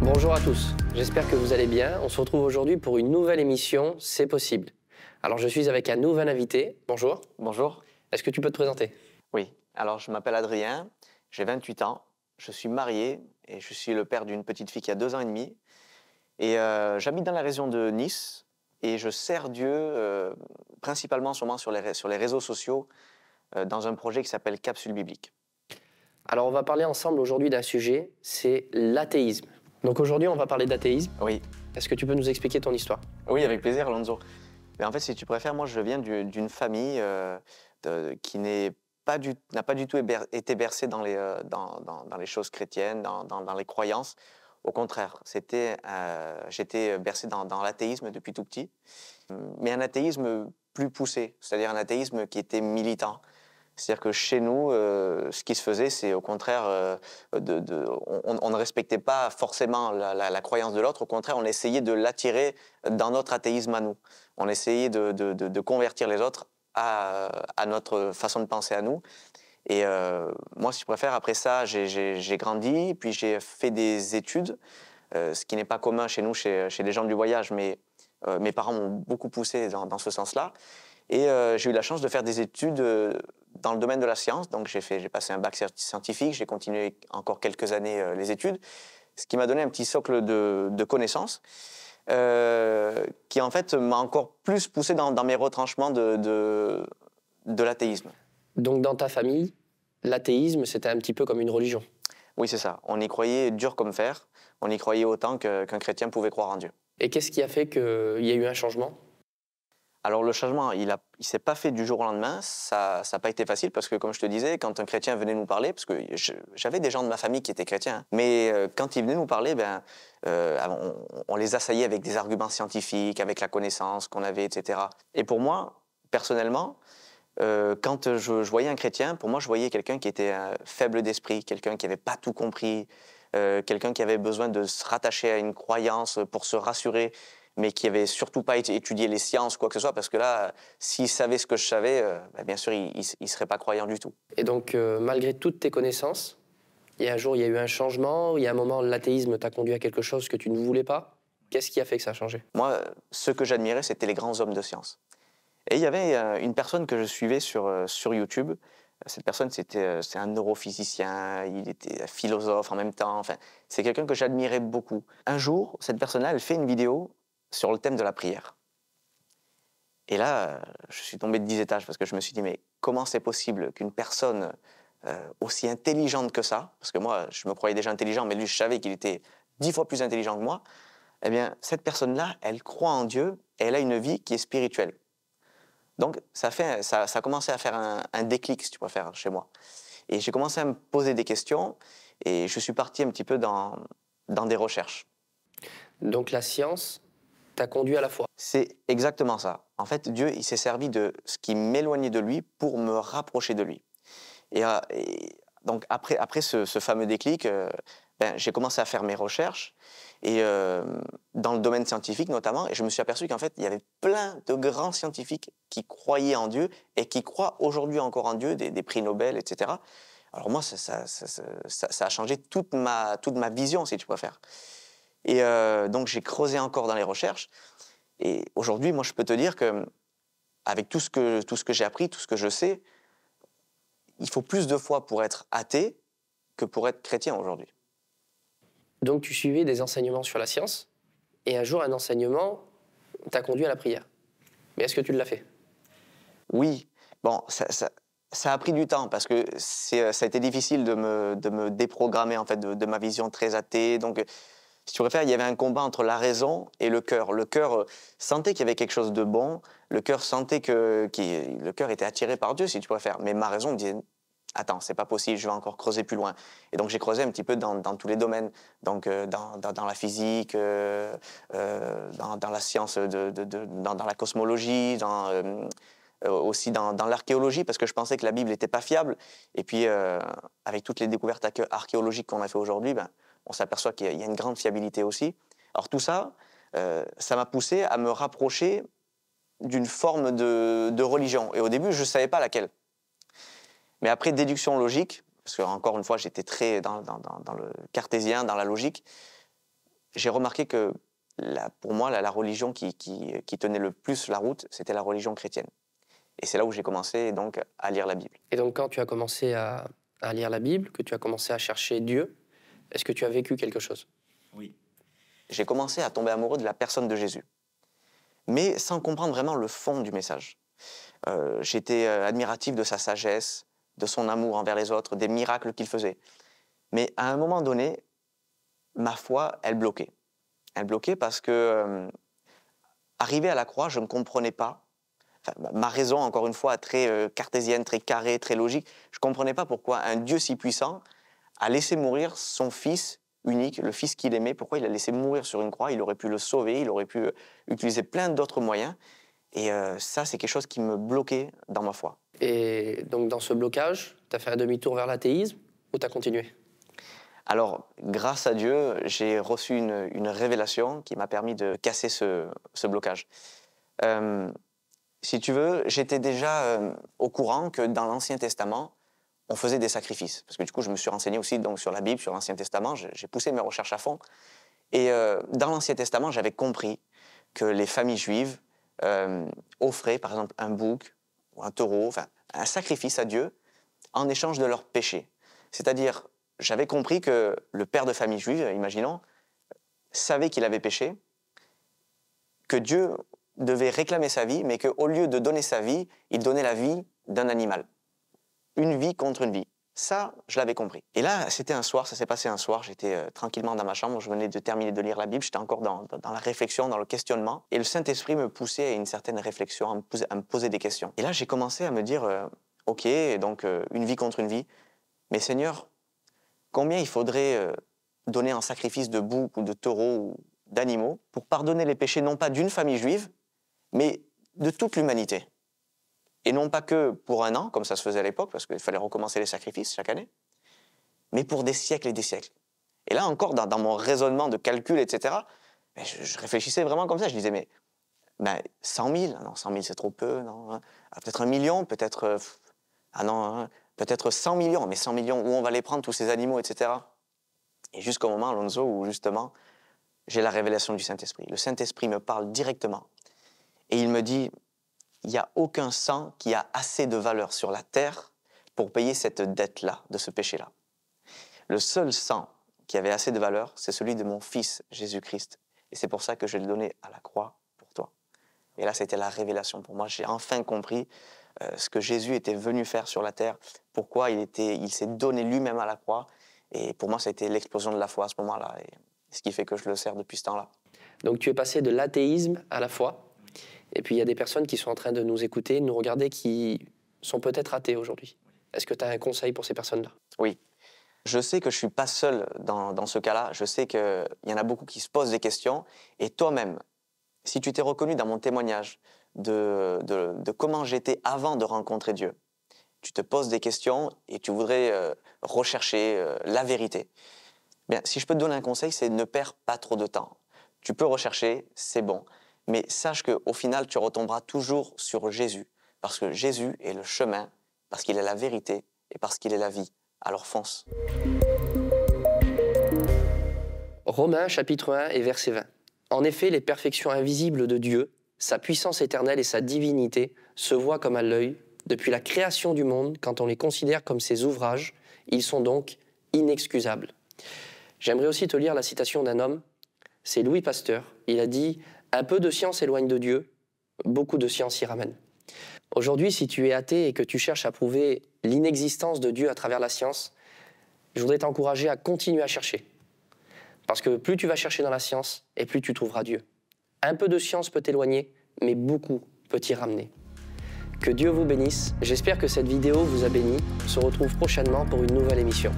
Bonjour à tous, j'espère que vous allez bien. On se retrouve aujourd'hui pour une nouvelle émission C'est possible. Alors je suis avec un nouvel invité. Bonjour. Bonjour. Est-ce que tu peux te présenter? Oui, alors je m'appelle Adrien, j'ai 28 ans, je suis marié et je suis le père d'une petite fille qui a 2 ans et demi. Et j'habite dans la région de Nice et je sers Dieu principalement sûrement sur les réseaux sociaux dans un projet qui s'appelle Capsule Biblique. Alors on va parler ensemble aujourd'hui d'un sujet, c'est l'athéisme. Donc aujourd'hui on va parler d'athéisme. Oui, Est-ce que tu peux nous expliquer ton histoire? oui, avec plaisir, Alonso. Mais en fait, si tu préfères, moi je viens d'une famille qui n'a pas du tout été bercée dans dans les choses chrétiennes, dans les croyances. Au contraire, j'étais bercé dans l'athéisme depuis tout petit, mais un athéisme plus poussé, c'est-à-dire un athéisme qui était militant. C'est-à-dire que chez nous, ce qui se faisait, c'est au contraire, on ne respectait pas forcément la croyance de l'autre, au contraire, on essayait de l'attirer dans notre athéisme à nous. On essayait de convertir les autres à notre façon de penser à nous. Et moi, si tu préfères, après ça, j'ai grandi, puis j'ai fait des études, ce qui n'est pas commun chez nous, chez les gens du voyage, mais mes parents m'ont beaucoup poussé dans ce sens-là. Et j'ai eu la chance de faire des études dans le domaine de la science. Donc j'ai passé un bac scientifique, j'ai continué encore quelques années les études, ce qui m'a donné un petit socle de connaissances qui en fait m'a encore plus poussé dans mes retranchements de l'athéisme. Donc dans ta famille, l'athéisme c'était un petit peu comme une religion. Oui, c'est ça. On y croyait dur comme fer. On y croyait autant qu'un chrétien pouvait croire en Dieu. Et qu'est-ce qui a fait qu'il y a eu un changement? Alors le changement, il s'est pas fait du jour au lendemain, ça n'a pas été facile parce que comme je te disais, quand un chrétien venait nous parler, parce que j'avais des gens de ma famille qui étaient chrétiens, hein, mais quand ils venaient nous parler, on les assaillait avec des arguments scientifiques, avec la connaissance qu'on avait, etc. Et pour moi, personnellement, quand je voyais un chrétien, pour moi je voyais quelqu'un qui était faible d'esprit, quelqu'un qui n'avait pas tout compris, quelqu'un qui avait besoin de se rattacher à une croyance pour se rassurer, mais qui n'avait surtout pas étudié les sciences, quoi que ce soit, parce que là, s'il savait ce que je savais, bien sûr, il ne serait pas croyant du tout. Et donc malgré toutes tes connaissances, il y a un jour il y a eu un changement, il y a un moment l'athéisme t'a conduit à quelque chose que tu ne voulais pas. Qu'est-ce qui a fait que ça a changé? Moi, ce que j'admirais, c'était les grands hommes de science. Et il y avait une personne que je suivais sur YouTube. Cette personne, c'est un neurophysicien, il était philosophe en même temps. Enfin, c'est quelqu'un que j'admirais beaucoup. Un jour, cette personne-là, elle fait une vidéo sur le thème de la prière. Et là, je suis tombé de 10 étages parce que je me suis dit, mais comment c'est possible qu'une personne aussi intelligente que ça, parce que moi, je me croyais déjà intelligent, mais lui, je savais qu'il était 10 fois plus intelligent que moi, eh bien, cette personne-là, elle croit en Dieu et elle a une vie qui est spirituelle. Donc, ça a commencé à faire un déclic, si tu préfères, chez moi. Et j'ai commencé à me poser des questions et je suis parti un petit peu dans des recherches. Donc la science t'a conduit à la foi. C'est exactement ça. En fait, Dieu, il s'est servi de ce qui m'éloignait de lui pour me rapprocher de lui. Et donc, après ce fameux déclic, j'ai commencé à faire mes recherches, et dans le domaine scientifique notamment, et je me suis aperçu qu'en fait, il y avait plein de grands scientifiques qui croyaient en Dieu et qui croient aujourd'hui encore en Dieu, des prix Nobel, etc. Alors moi, ça a changé toute ma vision, si tu préfères. Et donc, j'ai creusé encore dans les recherches. Et aujourd'hui, moi, je peux te dire que avec tout ce que j'ai appris, tout ce que je sais, il faut plus de foi pour être athée que pour être chrétien aujourd'hui. Donc tu suivais des enseignements sur la science, et un jour un enseignement t'a conduit à la prière. Mais est-ce que tu l'as fait? Oui, bon, ça a pris du temps parce que ça a été difficile de me déprogrammer en fait de ma vision très athée. Donc, si tu préfères, il y avait un combat entre la raison et le cœur. Le cœur sentait qu'il y avait quelque chose de bon. Le cœur sentait le cœur était attiré par Dieu, si tu préfères. Mais ma raison me disait, attends, c'est pas possible, je vais encore creuser plus loin. Et donc j'ai creusé un petit peu dans tous les domaines. Donc dans la physique, dans la science, dans la cosmologie, aussi dans l'archéologie, parce que je pensais que la Bible n'était pas fiable. Et puis, avec toutes les découvertes archéologiques qu'on a fait aujourd'hui, on s'aperçoit qu'il y a une grande fiabilité aussi. Alors tout ça, ça m'a poussé à me rapprocher d'une forme de religion. Et au début, je ne savais pas laquelle. Mais après déduction logique, parce que encore une fois, j'étais très dans le cartésien, dans la logique, j'ai remarqué que pour moi, la religion qui tenait le plus la route, c'était la religion chrétienne. Et c'est là où j'ai commencé donc à lire la Bible. Et donc quand tu as commencé à lire la Bible, que tu as commencé à chercher Dieu, est-ce que tu as vécu quelque chose? Oui. J'ai commencé à tomber amoureux de la personne de Jésus, mais sans comprendre vraiment le fond du message. J'étais admiratif de sa sagesse, de son amour envers les autres, des miracles qu'il faisait. Mais à un moment donné, ma foi, elle bloquait. Elle bloquait parce que, arrivé à la croix, je ne comprenais pas. Enfin, ma raison, encore une fois, très cartésienne, très carrée, très logique, je ne comprenais pas pourquoi un Dieu si puissant a laissé mourir son fils unique, le fils qu'il aimait. Pourquoi il l'a laissé mourir sur une croix? Il aurait pu le sauver, il aurait pu utiliser plein d'autres moyens. Et ça, c'est quelque chose qui me bloquait dans ma foi. Et donc dans ce blocage, tu as fait un demi-tour vers l'athéisme ou tu as continué? Alors, grâce à Dieu, j'ai reçu une révélation qui m'a permis de casser ce blocage. Si tu veux, j'étais déjà au courant que dans l'Ancien Testament, on faisait des sacrifices. Parce que du coup, je me suis renseigné aussi donc, sur la Bible, sur l'Ancien Testament. J'ai poussé mes recherches à fond. Et dans l'Ancien Testament, j'avais compris que les familles juives offraient, par exemple, un bouc ou un taureau, enfin, un sacrifice à Dieu en échange de leurs péchés. C'est-à-dire, j'avais compris que le père de famille juive, imaginons, savait qu'il avait péché, que Dieu devait réclamer sa vie, mais qu'au lieu de donner sa vie, il donnait la vie d'un animal. Une vie contre une vie. Ça, je l'avais compris. Et là, c'était un soir, ça s'est passé un soir, j'étais tranquillement dans ma chambre, je venais de terminer de lire la Bible, j'étais encore dans la réflexion, dans le questionnement, et le Saint-Esprit me poussait à une certaine réflexion, à me poser des questions. Et là, j'ai commencé à me dire, ok, donc une vie contre une vie, mais Seigneur, combien il faudrait donner en sacrifice de boucs ou de taureaux ou d'animaux pour pardonner les péchés non pas d'une famille juive, mais de toute l'humanité. Et non pas que pour un an, comme ça se faisait à l'époque, parce qu'il fallait recommencer les sacrifices chaque année, mais pour des siècles et des siècles. Et là encore, dans mon raisonnement de calcul, etc., je réfléchissais vraiment comme ça. Je disais, mais 100 000, non, 100 000 c'est trop peu, non, hein. Peut-être 1 million, peut-être... ah non, hein, peut-être 100 millions, mais 100 millions, où on va les prendre, tous ces animaux, etc. Et jusqu'au moment, Alonso, où justement, j'ai la révélation du Saint-Esprit. Le Saint-Esprit me parle directement. Et il me dit, il n'y a aucun sang qui a assez de valeur sur la terre pour payer cette dette-là, de ce péché-là. Le seul sang qui avait assez de valeur, c'est celui de mon Fils, Jésus-Christ. Et c'est pour ça que je l'ai donné à la croix pour toi. Et là, c'était la révélation pour moi. J'ai enfin compris ce que Jésus était venu faire sur la terre, pourquoi il s'est donné lui-même à la croix. Et pour moi, ça a été l'explosion de la foi à ce moment-là, et ce qui fait que je le sers depuis ce temps-là. Donc tu es passé de l'athéisme à la foi, et puis il y a des personnes qui sont en train de nous écouter, de nous regarder, qui sont peut-être athées aujourd'hui. Est-ce que tu as un conseil pour ces personnes-là? Oui. Je sais que je ne suis pas seul dans ce cas-là. Je sais qu'il y en a beaucoup qui se posent des questions. Et toi-même, si tu t'es reconnu dans mon témoignage de comment j'étais avant de rencontrer Dieu, tu te poses des questions et tu voudrais rechercher la vérité. Bien, si je peux te donner un conseil, c'est ne perds pas trop de temps. Tu peux rechercher, c'est bon. Mais sache qu'au final, tu retomberas toujours sur Jésus. Parce que Jésus est le chemin, parce qu'il est la vérité et parce qu'il est la vie. Alors fonce. Romains chapitre 1 et verset 20. En effet, les perfections invisibles de Dieu, sa puissance éternelle et sa divinité se voient comme à l'œil depuis la création du monde. Quand on les considère comme ses ouvrages, ils sont donc inexcusables. J'aimerais aussi te lire la citation d'un homme, c'est Louis Pasteur. Il a dit « Un peu de science éloigne de Dieu, beaucoup de science y ramène ». Aujourd'hui, si tu es athée et que tu cherches à prouver l'inexistence de Dieu à travers la science, je voudrais t'encourager à continuer à chercher. Parce que plus tu vas chercher dans la science, et plus tu trouveras Dieu. Un peu de science peut t'éloigner, mais beaucoup peut t'y ramener. Que Dieu vous bénisse. J'espère que cette vidéo vous a béni. On se retrouve prochainement pour une nouvelle émission.